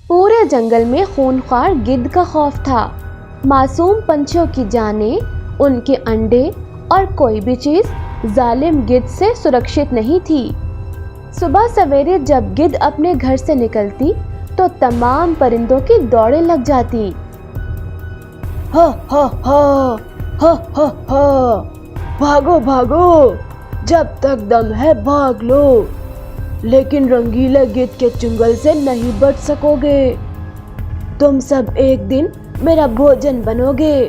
पूरे जंगल में खूंखार गिद्ध का खौफ था। मासूम पंछियों की जानें, उनके अंडे और कोई भी चीज जालिम गिद्ध से सुरक्षित नहीं थी। सुबह सवेरे जब गिद्ध अपने घर से निकलती तो तमाम परिंदों की दौड़ें लग जाती। हा हा हा हा हा हा, भागो भागो, जब तक दम है भाग लो, लेकिन रंगीले गिद्ध के चुंगल से नहीं बच सकोगे। तुम सब एक दिन मेरा भोजन बनोगे।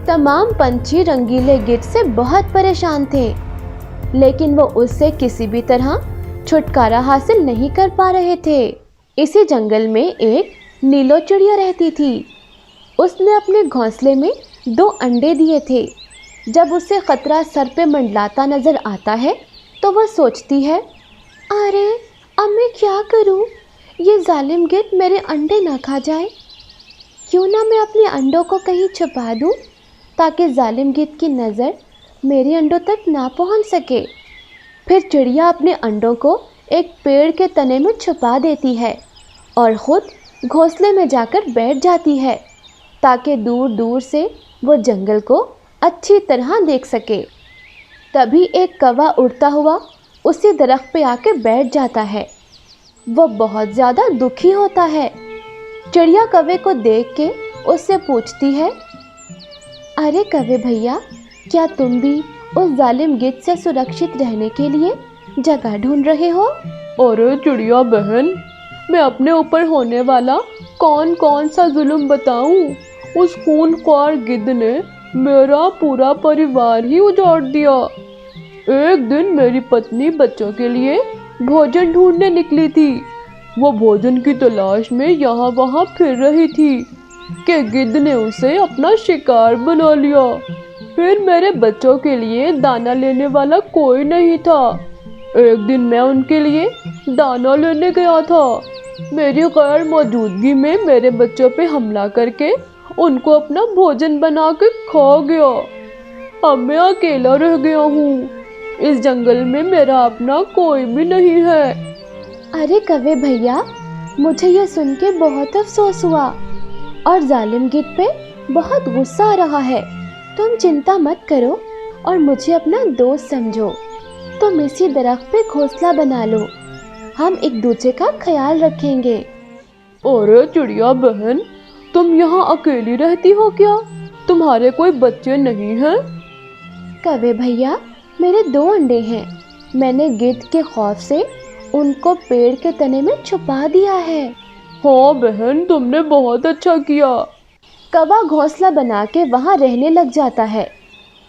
तमाम पंछी रंगीले गिद्ध से बहुत परेशान थे, लेकिन वो उससे किसी भी तरह छुटकारा हासिल नहीं कर पा रहे थे। इसी जंगल में एक नीलो चिड़िया रहती थी। उसने अपने घोंसले में 2 अंडे दिए थे। जब उसे खतरा सर पे मंडलाता नजर आता है तो वह सोचती है, अरे अब मैं क्या करूं? ये जालिम गिद्ध मेरे अंडे ना खा जाए। क्यों ना मैं अपने अंडों को कहीं छुपा दूं ताकि जालिम गिद्ध की नज़र मेरे अंडों तक ना पहुंच सके। फिर चिड़िया अपने अंडों को एक पेड़ के तने में छुपा देती है और ख़ुद घोंसले में जाकर बैठ जाती है ताकि दूर दूर से वो जंगल को अच्छी तरह देख सके। तभी एक कौवा उड़ता हुआ उसी दरख्त पे आके बैठ जाता है। वो बहुत ज़्यादा दुखी होता है। चिड़िया कौवे को देख के उससे पूछती है, अरे कौवे भैया, क्या तुम भी उस जालिम गिद्ध से सुरक्षित रहने के लिए जगह ढूंढ रहे हो? अरे चिड़िया बहन, मैं अपने ऊपर होने वाला कौन कौन सा जुल्म बताऊं? उस खूंखार गिद्ध ने मेरा पूरा परिवार ही उजाड़ दिया। एक दिन मेरी पत्नी बच्चों के लिए भोजन ढूंढने निकली थी। वो भोजन की तलाश में यहाँ वहाँ फिर रही थी कि गिद्ध ने उसे अपना शिकार बना लिया। फिर मेरे बच्चों के लिए दाना लेने वाला कोई नहीं था। एक दिन मैं उनके लिए दाना लेने गया था। मेरी गैर मौजूदगी में मेरे बच्चों पे हमला करके उनको अपना भोजन बना के खा गया। अब मैं अकेला रह गया हूँ। इस जंगल में मेरा अपना कोई भी नहीं है। अरे कौवे भैया, मुझे यह सुन के बहुत अफसोस हुआ और जालिम गिद्ध पे बहुत गुस्सा आ रहा है। तुम चिंता मत करो और मुझे अपना दोस्त समझो। तुम इसी दरख्त पे घोंसला बना लो। हम एक दूसरे का ख्याल रखेंगे। अरे चिड़िया बहन, तुम यहाँ अकेली रहती हो क्या? तुम्हारे कोई बच्चे नहीं हैं? कौवे भैया, मेरे 2 अंडे हैं। मैंने गिद्ध के खौफ से उनको पेड़ के तने में छुपा दिया है। हाँ बहन, तुमने बहुत अच्छा किया। कौवा घोंसला बना के वहाँ रहने लग जाता है।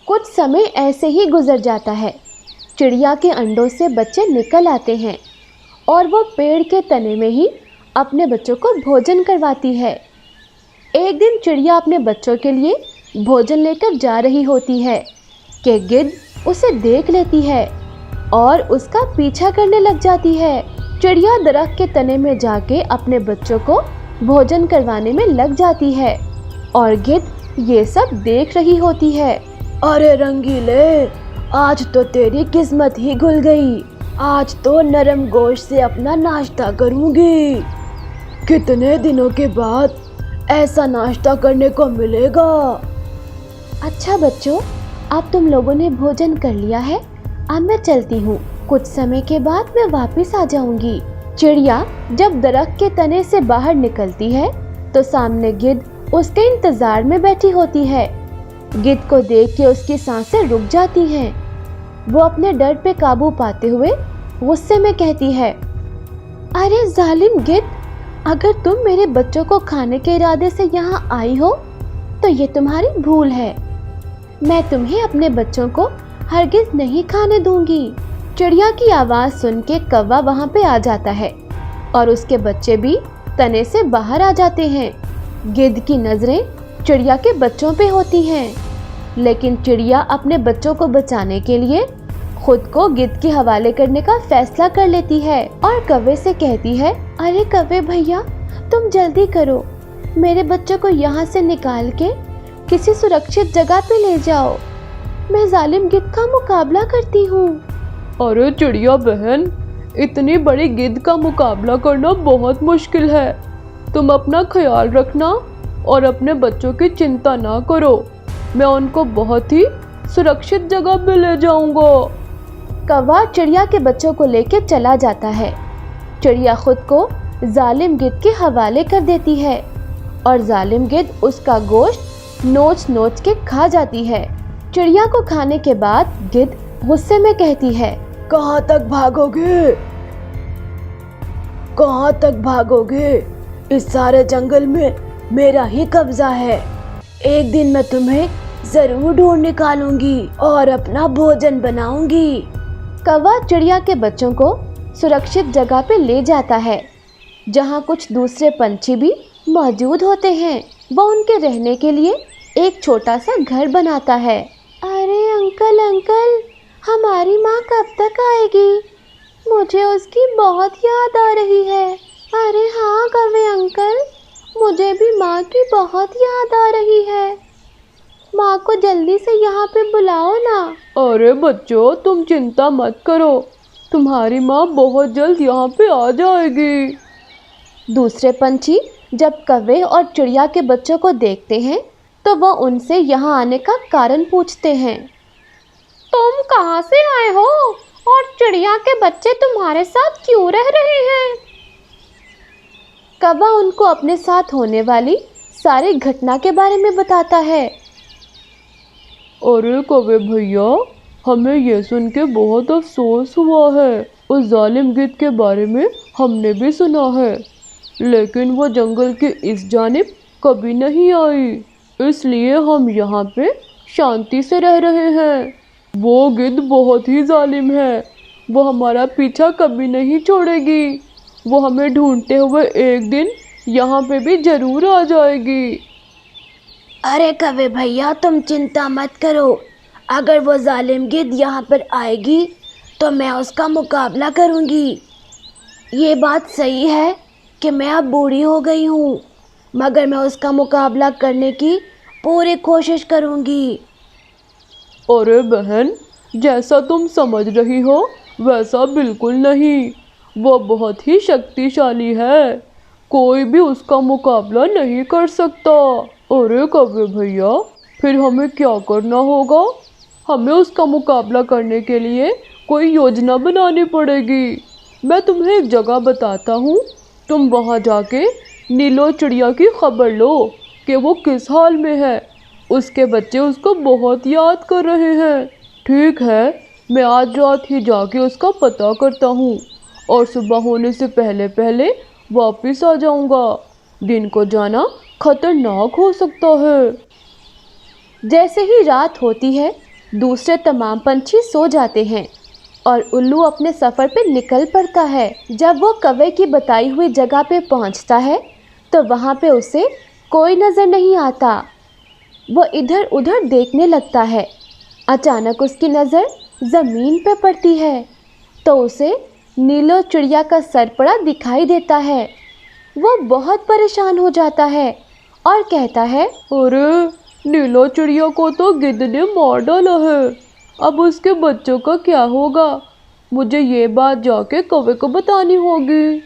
कुछ समय ऐसे ही गुजर जाता है। चिड़िया के अंडों से बच्चे निकल आते हैं और वो पेड़ के तने में ही अपने बच्चों को भोजन करवाती है। एक दिन चिड़िया अपने बच्चों के लिए भोजन लेकर जा रही होती है कि गिद्ध उसे देख लेती है और उसका पीछा करने लग जाती है। चिड़िया दरख्त के तने में जाके अपने बच्चों को भोजन करवाने में लग जाती है और गिद्ध ये सब देख रही होती है। अरे रंगीले, आज तो तेरी किस्मत ही खुल गई। आज तो नरम गोश्त से अपना नाश्ता करूंगी। कितने दिनों के बाद ऐसा नाश्ता करने को मिलेगा। अच्छा बच्चों, अब तुम लोगों ने भोजन कर लिया है। अब मैं चलती हूँ। कुछ समय के बाद मैं वापस आ जाऊंगी। चिड़िया जब दरख्त के तने से बाहर निकलती है तो सामने गिद्ध उसके इंतजार में बैठी होती है। गिद्ध को देख के उसकी सांसें रुक जाती हैं। वो अपने डर पे काबू पाते हुए गुस्से में कहती है, अरे जालिम गिद्ध, अगर तुम मेरे बच्चों को खाने के इरादे से यहाँ आई हो तो ये तुम्हारी भूल है। मैं तुम्हें अपने बच्चों को हरगिज नहीं खाने दूंगी। चिड़िया की आवाज़ सुन के कौवा वहाँ पे आ जाता है और उसके बच्चे भी तने से बाहर आ जाते हैं। गिद्ध की नज़रें चिड़िया के बच्चों पे होती हैं, लेकिन चिड़िया अपने बच्चों को बचाने के लिए खुद को गिद्ध के हवाले करने का फैसला कर लेती है और कौवे से कहती है, अरे कौवे भैया, तुम जल्दी करो, मेरे बच्चों को यहाँ से निकाल के किसी सुरक्षित जगह पे ले जाओ। मैं जालिम गिद्ध का मुकाबला करती हूँ। अरे चिड़िया बहन, इतनी बड़ी गिद्ध का मुकाबला करना बहुत मुश्किल है। तुम अपना ख्याल रखना और अपने बच्चों की चिंता ना करो। मैं उनको बहुत ही सुरक्षित जगह पे ले जाऊंगा। कौवा चिड़िया के बच्चों को लेकर चला जाता है। चिड़िया खुद को जालिम गिद्ध के हवाले कर देती है और जालिम गिद्ध उसका गोश्त नोच नोच के खा जाती है। चिड़िया को खाने के बाद गिद्ध गुस्से में कहती है, कहाँ तक भागोगे? कहाँ तक भागोगे? इस सारे जंगल में मेरा ही कब्जा है। एक दिन मैं तुम्हें जरूर ढूंढ निकालूंगी और अपना भोजन बनाऊंगी। कौवा चिड़िया के बच्चों को सुरक्षित जगह पे ले जाता है जहाँ कुछ दूसरे पंछी भी मौजूद होते हैं। वह उनके रहने के लिए एक छोटा सा घर बनाता है। अरे अंकल अंकल, हमारी माँ कब तक आएगी? मुझे उसकी बहुत याद आ रही है। अरे हाँ कौवे अंकल, मुझे भी माँ की बहुत याद आ रही है। माँ को जल्दी से यहाँ पे बुलाओ ना। अरे बच्चों, तुम चिंता मत करो, तुम्हारी माँ बहुत जल्द यहाँ पे आ जाएगी। दूसरे पंछी जब कौवे और चिड़िया के बच्चों को देखते हैं तो वह उनसे यहाँ आने का कारण पूछते हैं। तुम कहाँ से आए हो और चिड़िया के बच्चे तुम्हारे साथ क्यों रह रहे हैं? कौवा उनको अपने साथ होने वाली सारी घटना के बारे में बताता है। अरे कौवे भैया, हमें यह सुन के बहुत अफसोस हुआ है। उस जालिम गिद्ध के बारे में हमने भी सुना है, लेकिन वो जंगल के इस जानिब कभी नहीं आई, इसलिए हम यहाँ पे शांति से रह रहे हैं। वो गिद्ध बहुत ही जालिम है, वो हमारा पीछा कभी नहीं छोड़ेगी। वो हमें ढूंढते हुए एक दिन यहाँ पे भी जरूर आ जाएगी। अरे कौवे भैया, तुम चिंता मत करो। अगर वो जालिम गिद्ध यहाँ पर आएगी तो मैं उसका मुकाबला करूँगी। ये बात सही है कि मैं अब बूढ़ी हो गई हूँ, मगर मैं उसका मुकाबला करने की पूरी कोशिश करूँगी। अरे बहन, जैसा तुम समझ रही हो वैसा बिल्कुल नहीं। वो बहुत ही शक्तिशाली है, कोई भी उसका मुकाबला नहीं कर सकता। अरे कौवे भैया, फिर हमें क्या करना होगा? हमें उसका मुकाबला करने के लिए कोई योजना बनानी पड़ेगी। मैं तुम्हें एक जगह बताता हूँ, तुम वहाँ जाके नीलो चिड़िया की खबर लो कि वो किस हाल में है। उसके बच्चे उसको बहुत याद कर रहे हैं। ठीक है, मैं आज रात ही जाके उसका पता करता हूँ और सुबह होने से पहले पहले वापस आ जाऊँगा। दिन को जाना खतरनाक हो सकता है। जैसे ही रात होती है, दूसरे तमाम पंछी सो जाते हैं और उल्लू अपने सफ़र पे निकल पड़ता है। जब वो कौवे की बताई हुई जगह पे पहुंचता है तो वहाँ पे उसे कोई नज़र नहीं आता। वो इधर उधर देखने लगता है। अचानक उसकी नज़र ज़मीन पे पड़ती है तो उसे नीलो चिड़िया का सर पड़ा दिखाई देता है। वो बहुत परेशान हो जाता है और कहता है, अरे नीलो चिड़िया को तो गिद्ध ने मार डाला है, अब उसके बच्चों का क्या होगा? मुझे ये बात जाके कौवे को बतानी होगी।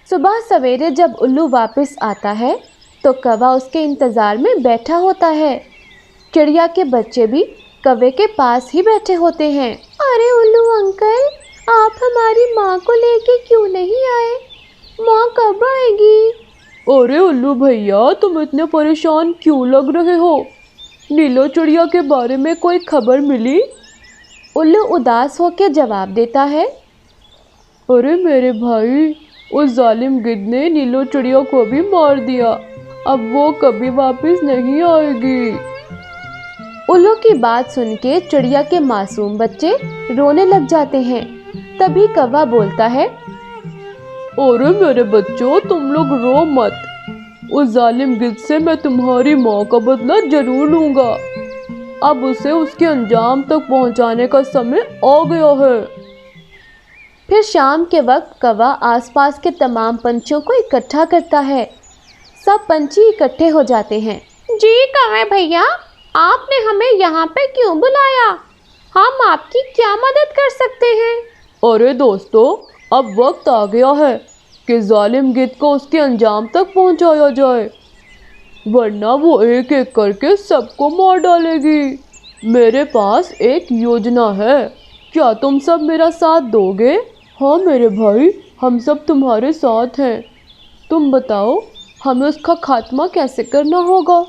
सुबह सवेरे जब उल्लू वापस आता है तो कौवा उसके इंतज़ार में बैठा होता है। चिड़िया के बच्चे भी कौवे के पास ही बैठे होते हैं। अरे उल्लू अंकल, आप हमारी माँ को लेके क्यों नहीं आए? माँ कब आएगी? अरे उल्लू भैया, तुम इतने परेशान क्यों लग रहे हो? नीलो चिड़िया के बारे में कोई खबर मिली? उल्लू उदास होकर जवाब देता है, अरे मेरे भाई, उस जालिम गिद्ध ने नीलो चिड़िया को भी मार दिया, अब वो कभी वापस नहीं आएगी। उल्लू की बात सुन के चिड़िया के मासूम बच्चे रोने लग जाते हैं। तभी कौवा बोलता है, अरे मेरे बच्चों, तुम लोग रो मत। उस जालिम गिद्ध से मैं तुम्हारी माँ का बदला जरूर लूँगा। अब उसे उसके अंजाम तक पहुँचाने का समय आ गया है। फिर शाम के वक्त कौवा आसपास के तमाम पंछियों को इकट्ठा करता है। सब पंछी इकट्ठे हो जाते हैं। जी कौवे भैया, आपने हमें यहाँ पे क्यों बुलाया? हम आपकी क्या मदद कर सकते हैं? अरे दोस्तों, अब वक्त आ गया है कि जालिम गिद्ध को उसके अंजाम तक पहुंचाया जाए, वरना वो एक एक करके सबको मार डालेगी। मेरे पास एक योजना है, क्या तुम सब मेरा साथ दोगे? हाँ मेरे भाई, हम सब तुम्हारे साथ हैं। तुम बताओ, हमें उसका खात्मा कैसे करना होगा?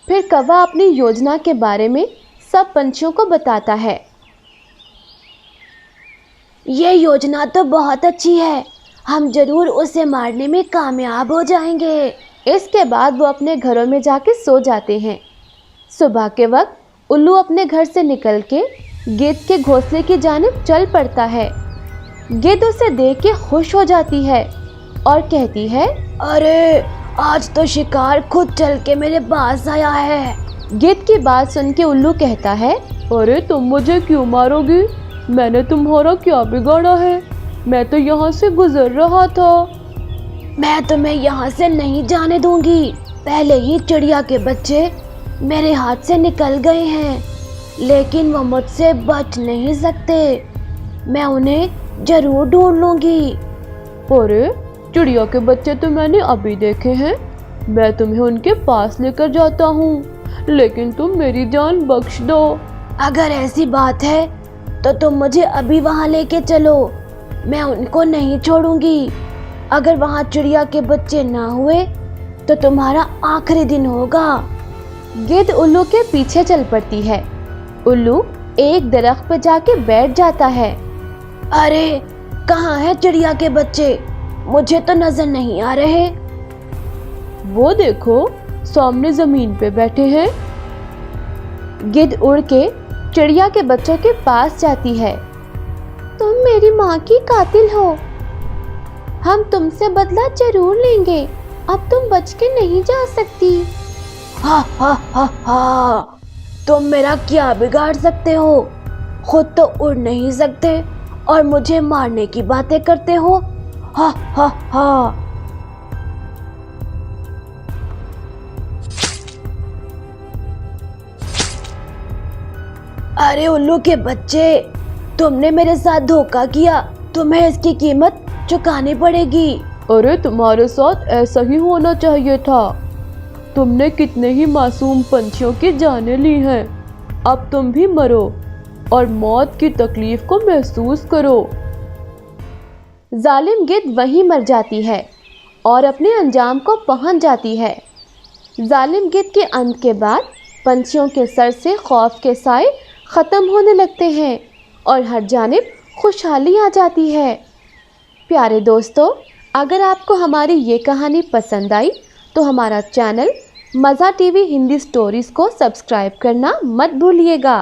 फिर कौवा अपनी योजना के बारे में सब पंछियों को बताता है। ये योजना तो बहुत अच्छी है, हम जरूर उसे मारने में कामयाब हो जाएंगे। इसके बाद वो अपने घरों में जाके सो जाते हैं। सुबह के वक्त उल्लू अपने घर से निकल के गिद्ध के घोंसले की जानिब चल पड़ता है। गिद्ध उसे देख के खुश हो जाती है और कहती है, अरे आज तो शिकार खुद चल के मेरे पास आया है। गिद्ध की बात सुन के उल्लू कहता है, अरे तुम मुझे क्यों मारोगी? मैंने तुम्हारा क्या बिगाड़ा है? मैं तो यहाँ से गुजर रहा था। मैं तुम्हें यहाँ से नहीं जाने दूंगी। पहले ही चिड़िया के बच्चे मेरे हाथ से निकल गए हैं, लेकिन वो मुझसे बच नहीं सकते। मैं उन्हें जरूर ढूंढ लूंगी। अरे चिड़िया के बच्चे तो मैंने अभी देखे हैं, मैं तुम्हें उनके पास लेकर जाता हूँ, लेकिन तुम मेरी जान बख्श दो। अगर ऐसी बात है तो तुम मुझे अभी वहाँ लेके चलो, मैं उनको नहीं छोड़ूंगी। अगर वहाँ चिड़िया के बच्चे ना हुए तो तुम्हारा आखिरी दिन होगा। गिद्ध उल्लू के पीछे चल पड़ती है। उल्लू एक दरख्त पर जाके बैठ जाता है। अरे कहाँ है चिड़िया के बच्चे? मुझे तो नजर नहीं आ रहे। वो देखो, सामने जमीन पे बैठे हैं। गिद्ध उड़ के चिड़िया के बच्चों के पास जाती है। तुम मेरी माँ की कातिल हो, हम तुमसे बदला जरूर लेंगे। अब तुम बच के नहीं जा सकती। हा हा हा हा, तुम मेरा क्या बिगाड़ सकते हो? खुद तो उड़ नहीं सकते और मुझे मारने की बातें करते हो। हा हा हा। अरे उल्लू के बच्चे, तुमने मेरे साथ धोखा किया, तुम्हें इसकी कीमत चुकानी पड़ेगी। अरे तुम्हारे साथ ऐसा ही होना चाहिए था। तुमने कितने ही मासूम पंछियों की जानें ली हैं। अब तुम भी मरो और मौत की तकलीफ को महसूस करो। जालिम गिद्ध वहीं मर जाती है और अपने अंजाम को पहुंच जाती है। जालिम गिद्ध के अंत के बाद पंछियों के सर से खौफ के साए ख़त्म होने लगते हैं और हर जानिब खुशहाली आ जाती है। प्यारे दोस्तों, अगर आपको हमारी ये कहानी पसंद आई तो हमारा चैनल मज़ा टीवी हिंदी स्टोरीज़ को सब्सक्राइब करना मत भूलिएगा।